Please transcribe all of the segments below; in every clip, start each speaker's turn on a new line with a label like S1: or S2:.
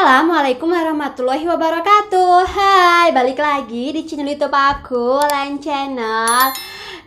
S1: Assalamualaikum warahmatullahi wabarakatuh. Hai, balik lagi di channel YouTube aku, Lain Channel.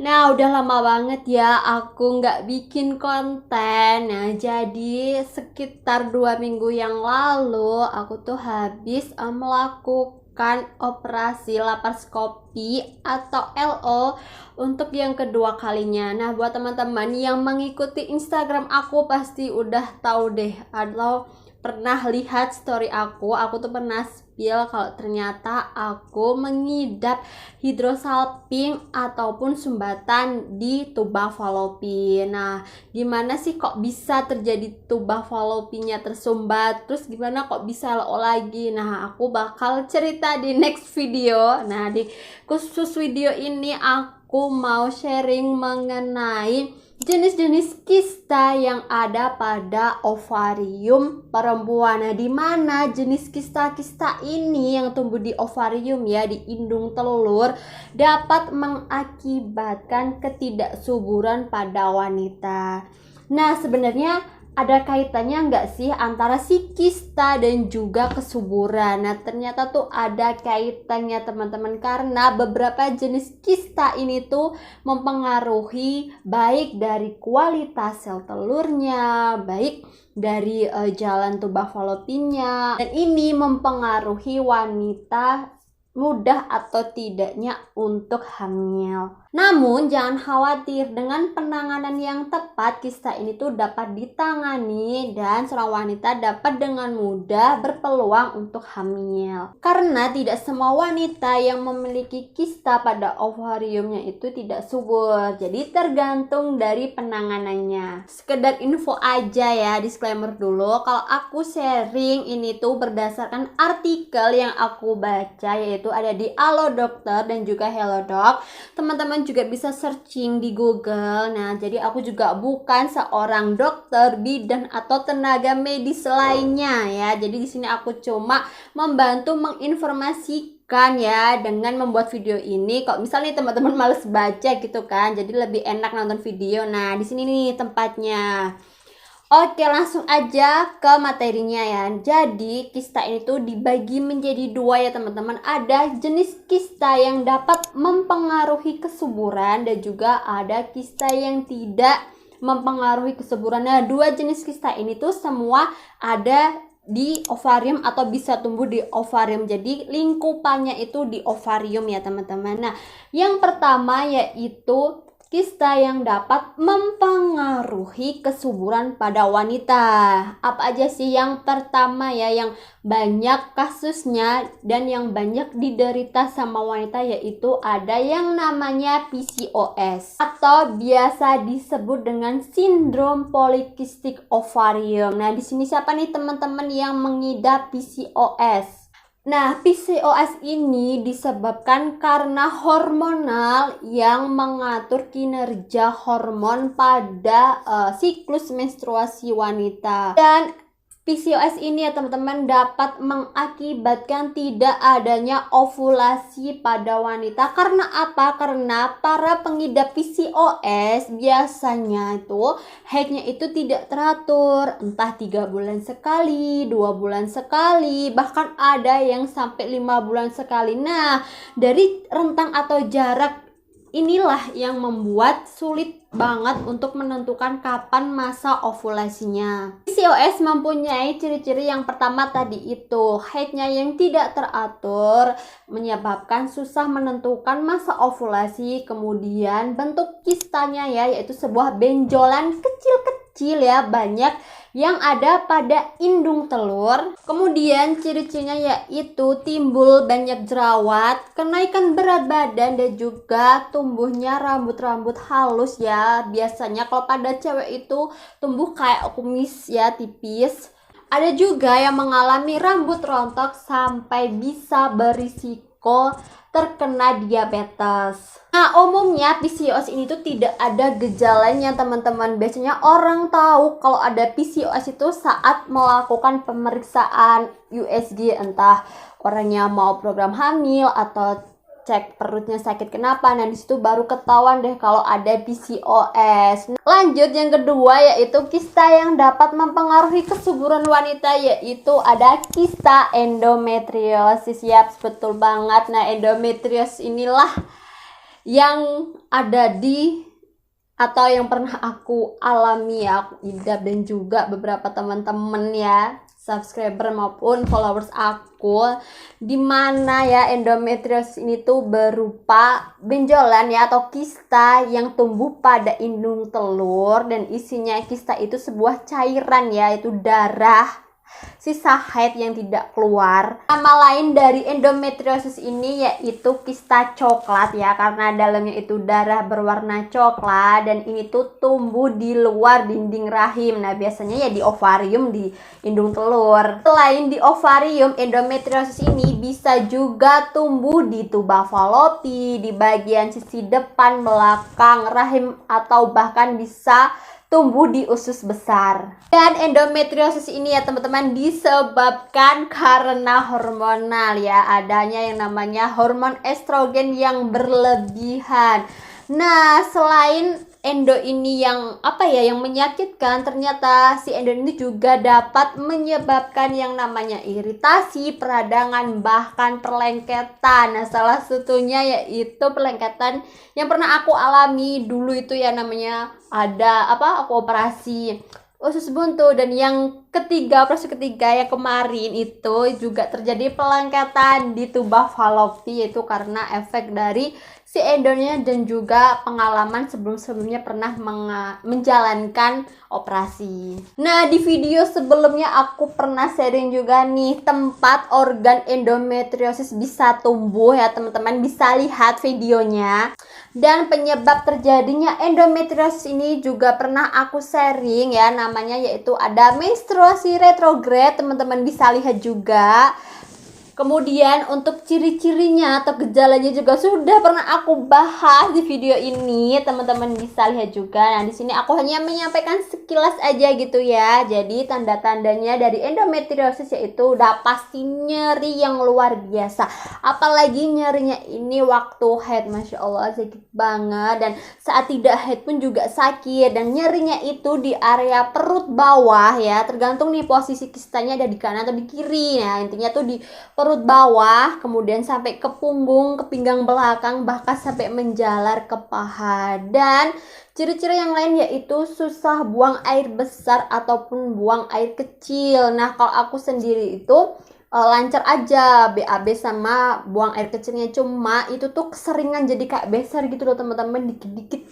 S1: Nah, udah lama banget ya aku nggak bikin konten. Nah, jadi sekitar 2 minggu yang lalu aku tuh habis melakukan operasi laparoskopi atau LO untuk yang kedua kalinya. Nah, buat teman-teman yang mengikuti Instagram aku pasti udah tahu deh, atau pernah lihat story aku tuh pernah spill kalau ternyata aku mengidap hidrosalping ataupun sumbatan di tuba fallopi. Nah, gimana sih kok bisa terjadi tuba fallopinya tersumbat? Terus gimana kok bisa LO lagi? Nah, aku bakal cerita di next video. Nah, di khusus video ini aku mau sharing mengenai jenis-jenis kista yang ada pada ovarium perempuan. Nah, di mana jenis kista-kista ini yang tumbuh di ovarium ya, di indung telur, dapat mengakibatkan ketidaksuburan pada wanita. Nah, sebenarnya ada kaitannya nggak sih antara si kista dan juga kesuburan? Nah, ternyata tuh ada kaitannya teman-teman, karena beberapa jenis kista ini tuh mempengaruhi baik dari kualitas sel telurnya, baik dari jalan tuba fallopinya, dan ini mempengaruhi wanita mudah atau tidaknya untuk hamil. Namun jangan khawatir, dengan penanganan yang tepat kista ini tuh dapat ditangani dan seorang wanita dapat dengan mudah berpeluang untuk hamil. Karena tidak semua wanita yang memiliki kista pada ovariumnya itu tidak subur. Jadi tergantung dari penanganannya. Sekedar info aja ya, disclaimer dulu, kalau aku sharing ini tuh berdasarkan artikel yang aku baca, yaitu ada di Halo Dokter dan juga Hello Doc. Teman-teman juga bisa searching di Google. Nah, jadi aku juga bukan seorang dokter, bidan atau tenaga medis lainnya ya. Jadi di sini aku cuma membantu menginformasikan ya dengan membuat video ini. Kalau misalnya teman-teman males baca gitu kan, jadi lebih enak nonton video. Nah, di sini nih tempatnya. Oke, langsung aja ke materinya ya. Jadi kista ini tuh dibagi menjadi dua ya teman-teman. Ada jenis kista yang dapat mempengaruhi kesuburan dan juga ada kista yang tidak mempengaruhi kesuburan. Nah, dua jenis kista ini tuh semua ada di ovarium atau bisa tumbuh di ovarium. Jadi lingkupannya itu di ovarium ya teman-teman. Nah, yang pertama yaitu kista yang dapat mempengaruhi kesuburan pada wanita. Apa aja sih? Yang pertama ya, yang banyak kasusnya dan yang banyak diderita sama wanita, yaitu ada yang namanya PCOS atau biasa disebut dengan sindrom polikistik ovarium. Nah, di sini siapa nih teman-teman yang mengidap PCOS? Nah, PCOS ini disebabkan karena hormonal yang mengatur kinerja hormon pada siklus menstruasi wanita. Dan PCOS ini ya teman-teman dapat mengakibatkan tidak adanya ovulasi pada wanita. Karena apa? Karena para pengidap PCOS biasanya itu haidnya itu tidak teratur, entah 3 bulan sekali, 2 bulan sekali, bahkan ada yang sampai 5 bulan sekali. Nah, dari rentang atau jarak inilah yang membuat sulit banget untuk menentukan kapan masa ovulasinya. PCOS mempunyai ciri-ciri yang pertama tadi itu, haidnya yang tidak teratur menyebabkan susah menentukan masa ovulasi. Kemudian bentuk kistanya ya, yaitu sebuah benjolan kecil-kecil ya, banyak yang ada pada indung telur. Kemudian ciri-cirinya yaitu timbul banyak jerawat, kenaikan berat badan, dan juga tumbuhnya rambut-rambut halus ya. Biasanya kalau pada cewek itu tumbuh kayak kumis ya, tipis. Ada juga yang mengalami rambut rontok sampai bisa berisiko terkena diabetes. Nah, umumnya PCOS ini tuh tidak ada gejalanya teman-teman. Biasanya orang tahu kalau ada PCOS itu saat melakukan pemeriksaan USG, entah orangnya mau program hamil atau cek perutnya sakit kenapa. Nah disitu baru ketahuan deh kalau ada PCOS. Lanjut yang kedua yaitu kista yang dapat mempengaruhi kesuburan wanita, yaitu ada kista endometriosis. Yap, betul banget. Nah endometriosis inilah yang ada di atau yang pernah aku alami ya, aku idap, dan juga beberapa teman-teman ya, subscriber maupun followers aku, dimana ya endometriosis ini tuh berupa benjolan ya atau kista yang tumbuh pada indung telur, dan isinya kista itu sebuah cairan ya, itu darah, sisa haid yang tidak keluar. Nama lain dari endometriosis ini yaitu kista coklat ya, karena dalamnya itu darah berwarna coklat, dan ini tuh tumbuh di luar dinding rahim. Nah biasanya ya di ovarium, di indung telur. Selain di ovarium, endometriosis ini bisa juga tumbuh di tuba fallopi, di bagian sisi depan, belakang rahim, atau bahkan bisa tumbuh di usus besar. Dan endometriosis ini ya teman-teman disebabkan karena hormonal ya, adanya yang namanya hormon estrogen yang berlebihan. Nah selain endo ini yang yang menyakitkan, ternyata si endo ini juga dapat menyebabkan yang namanya iritasi, peradangan, bahkan perlengketan. Nah salah satunya yaitu perlengketan yang pernah aku alami dulu itu ya, namanya aku operasi usus buntu. Dan yang operasi ketiga yang kemarin itu juga terjadi pelengketan di tuba fallopi, yaitu karena efek dari si endonya dan juga pengalaman sebelum-sebelumnya pernah menjalankan operasi. Nah di video sebelumnya aku pernah sharing juga nih tempat organ endometriosis bisa tumbuh ya, teman-teman bisa lihat videonya. Dan penyebab terjadinya endometriosis ini juga pernah aku sharing ya, namanya yaitu ada menstruasi retrograde, teman-teman bisa lihat juga. Kemudian untuk ciri-cirinya atau gejalanya juga sudah pernah aku bahas di video ini, teman-teman bisa lihat juga. Nah, di sini aku hanya menyampaikan sekilas aja gitu ya. Jadi tanda-tandanya dari endometriosis yaitu udah pasti nyeri yang luar biasa. Apalagi nyerinya ini waktu haid, Masya Allah sakit banget. Dan saat tidak haid pun juga sakit. Dan nyerinya itu di area perut bawah ya, tergantung nih posisi kistanya ada di kanan atau di kiri. Nah intinya tuh di perut bawah, kemudian sampai ke punggung, ke pinggang belakang, bahkan sampai menjalar ke paha. Dan ciri-ciri yang lain yaitu susah buang air besar ataupun buang air kecil. Nah kalau aku sendiri itu lancar aja BAB sama buang air kecilnya, cuma itu tuh keseringan jadi kayak besar gitu loh teman-teman, dikit-dikit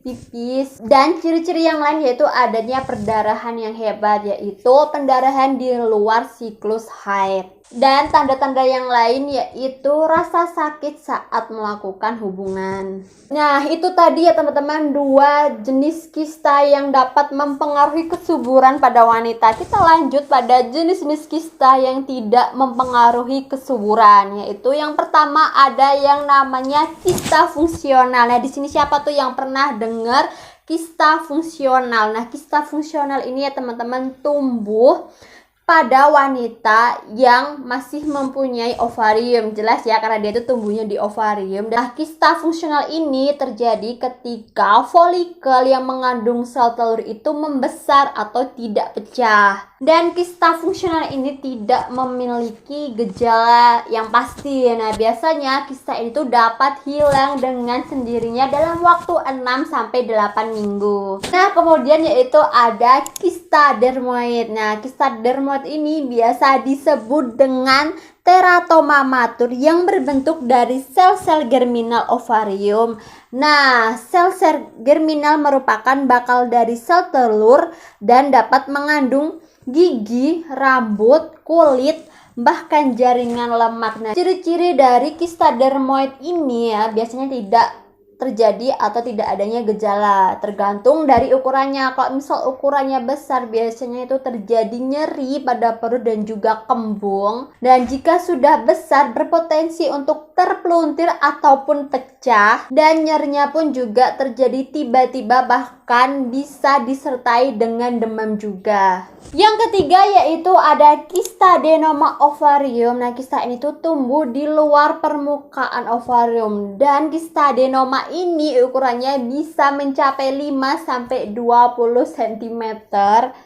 S1: pipis. Dan ciri-ciri yang lain yaitu adanya perdarahan yang hebat, yaitu pendarahan di luar siklus haid. Dan tanda-tanda yang lain yaitu rasa sakit saat melakukan hubungan. Nah itu tadi ya teman-teman, 2 jenis kista yang dapat mempengaruhi kesuburan pada wanita. Kita lanjut pada jenis-jenis kista yang tidak mempengaruhi kesuburan, yaitu yang pertama ada yang namanya kista fungsional. Nah di sini siapa tuh yang pernah dengar kista fungsional? Nah kista fungsional ini ya teman-teman tumbuh pada wanita yang masih mempunyai ovarium. Jelas ya, karena dia itu tumbuhnya di ovarium. Nah, kista fungsional ini terjadi ketika folikel yang mengandung sel telur itu membesar atau tidak pecah. Dan kista fungsional ini tidak memiliki gejala yang pasti. Nah, biasanya kista itu dapat hilang dengan sendirinya dalam waktu 6-8 minggu. Nah, kemudian yaitu ada kista dermoid. Nah, kista dermoid ini biasa disebut dengan teratoma matur yang berbentuk dari sel-sel germinal ovarium. Nah, sel-sel germinal merupakan bakal dari sel telur dan dapat mengandung gigi, rambut, kulit, bahkan jaringan lemak. Nah, ciri-ciri dari kista dermoid ini ya biasanya tidak terjadi atau tidak adanya gejala, tergantung dari ukurannya. Kalau misal ukurannya besar, biasanya itu terjadi nyeri pada perut dan juga kembung. Dan jika sudah besar, berpotensi untuk terpeluntir ataupun pecah, dan nyerinya pun juga terjadi tiba-tiba, bahkan bisa disertai dengan demam juga. Yang ketiga yaitu ada Kystadenoma ovarium. Nah, kista ini tuh tumbuh di luar permukaan ovarium, dan Kystadenoma ini ukurannya bisa mencapai 5-20 cm,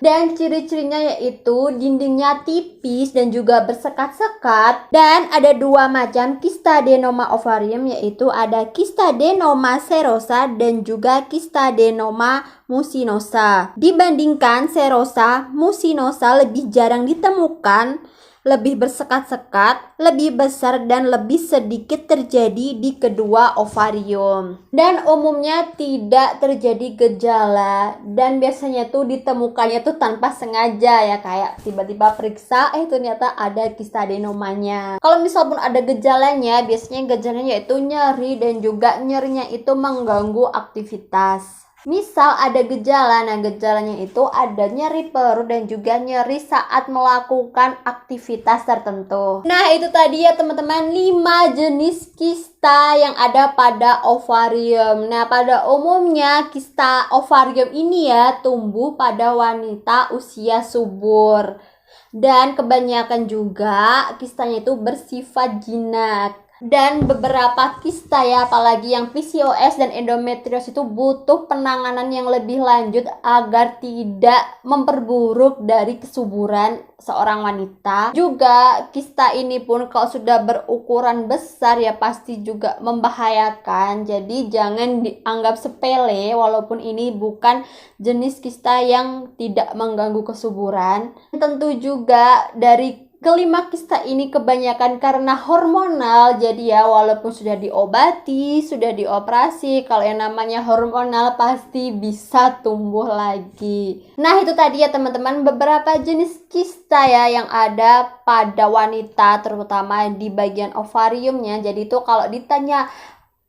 S1: dan ciri-cirinya yaitu dindingnya tipis dan juga bersekat-sekat. Dan ada dua macam Kystadenoma ovarium, yaitu ada Kystadenoma serosa dan juga Kystadenoma mucinosa. Dibandingkan serosa, mucinosa lebih jarang ditemukan, lebih bersekat-sekat, lebih besar, dan lebih sedikit terjadi di kedua ovarium. Dan umumnya tidak terjadi gejala, dan biasanya tuh ditemukannya tuh tanpa sengaja ya, kayak tiba-tiba periksa ternyata ada Kystadenomanya. Kalau misal pun ada gejalanya, biasanya gejalanya itu nyeri, dan juga nyerinya itu mengganggu aktivitas. Misal ada gejala, nah gejalanya itu ada nyeri perut dan juga nyeri saat melakukan aktivitas tertentu. Nah, itu tadi ya teman-teman 5 jenis kista yang ada pada ovarium. Nah, pada umumnya kista ovarium ini ya tumbuh pada wanita usia subur. Dan kebanyakan juga kistanya itu bersifat jinak. Dan beberapa kista ya, apalagi yang PCOS dan endometriosis itu butuh penanganan yang lebih lanjut agar tidak memperburuk dari kesuburan seorang wanita. Juga kista ini pun kalau sudah berukuran besar ya pasti juga membahayakan. Jadi jangan dianggap sepele, walaupun ini bukan jenis kista yang tidak mengganggu kesuburan. Tentu juga dari kelima kista ini kebanyakan karena hormonal. Jadi ya walaupun sudah diobati, sudah dioperasi, kalau yang namanya hormonal pasti bisa tumbuh lagi. Nah, itu tadi ya teman-teman beberapa jenis kista ya yang ada pada wanita, terutama di bagian ovariumnya. Jadi itu kalau ditanya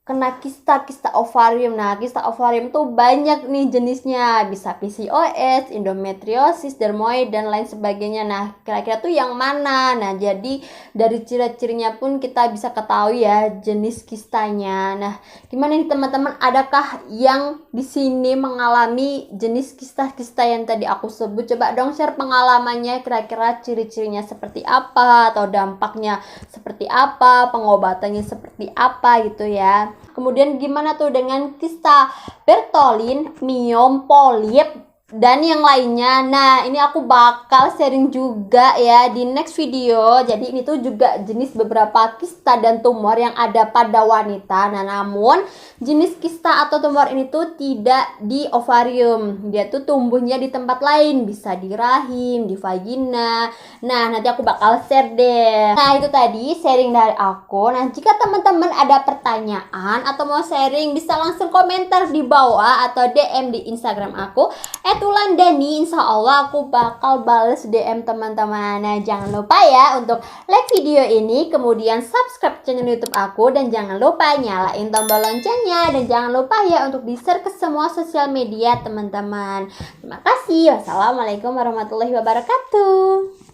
S1: kena kista ovarium. Nah, kista ovarium tuh banyak nih jenisnya. Bisa PCOS, endometriosis, dermoid, dan lain sebagainya. Nah, kira-kira tuh yang mana? Nah, jadi dari ciri-cirinya pun kita bisa ketahui ya jenis kistanya. Nah, gimana nih teman-teman? Adakah yang di sini mengalami jenis kista-kista yang tadi aku sebut? Coba dong share pengalamannya, kira-kira ciri-cirinya seperti apa, atau dampaknya seperti apa, pengobatannya seperti apa gitu ya. Kemudian gimana tuh dengan kista Bertolin, miom, polip, dan yang lainnya. Nah, ini aku bakal sharing juga ya di next video. Jadi ini tuh juga jenis beberapa kista dan tumor yang ada pada wanita. Nah, namun jenis kista atau tumor ini tuh tidak di ovarium. Dia tuh tumbuhnya di tempat lain, bisa di rahim, di vagina. Nah, nanti aku bakal share deh. Nah, itu tadi sharing dari aku. Nah, jika teman-teman ada pertanyaan atau mau sharing, bisa langsung komentar di bawah atau DM di Instagram aku @wulandani. Insya Allah aku bakal bales DM teman-teman. Nah, jangan lupa ya untuk like video ini, kemudian subscribe channel YouTube aku, dan jangan lupa nyalain tombol loncengnya, dan jangan lupa ya untuk di-share ke semua sosial media teman-teman. Terima kasih. Wassalamualaikum warahmatullahi wabarakatuh.